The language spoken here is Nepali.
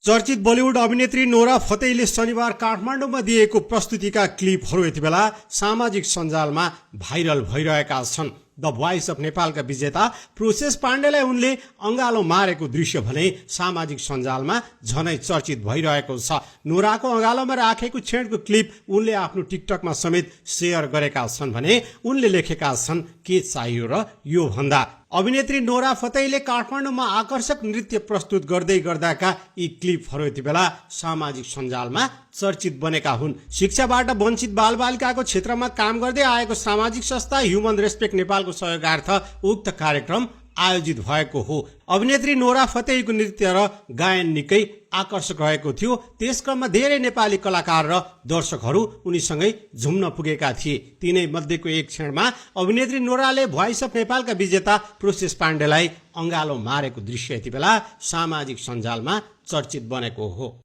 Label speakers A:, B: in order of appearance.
A: चर्चित बलिउड अभिनेत्री नोरा फतेहीले शनिबार काठमाडौँमा दिएको प्रस्तुतिका क्लिपहरू यति बेला सामाजिक सञ्जालमा भाइरल भइरहेका छन्। द भोइस अफ नेपालका विजेता प्रोसेस पाण्डेलाई उनले अँगालो मारेको दृश्य भने सामाजिक सञ्जालमा झनै चर्चित भइरहेको छ। नोराको अँगालोमा राखेको छेडको क्लिप उनले आफ्नो टिकटकमा समेत सेयर गरेका छन् भने उनले लेखेका छन्, के चाहियो र यो भन्दा। अभिनेत्री नोरा फतेहीले काठमाडौँमा आकर्षक नृत्य प्रस्तुत गर्दै गर्दाका यी क्लिपहरू यति बेला सामाजिक सञ्जालमा चर्चित बनेका हुन्। शिक्षाबाट वञ्चित बालबालिकाको क्षेत्रमा काम गर्दै आएको सामाजिक संस्था ह्युमन रेस्पेक्ट नेपालको सहयोगार्थ उक्त कार्यक्रम आयोजित भएको हो। अभिनेत्री नोरा फतेहीको नृत्य र गायन निकै आकर्षक रहेको थियो। त्यसक्रममा धेरै नेपाली कलाकार र दर्शकहरू उनीसँगै झुम्न पुगेका थिए। तिनै मध्येको एक क्षणमा अभिनेत्री नोराले भोइस अफ नेपालका विजेता प्रोसेस पाण्डेलाई अँगालो मारेको दृश्य यति बेला सामाजिक सञ्जालमा चर्चित बनेको हो।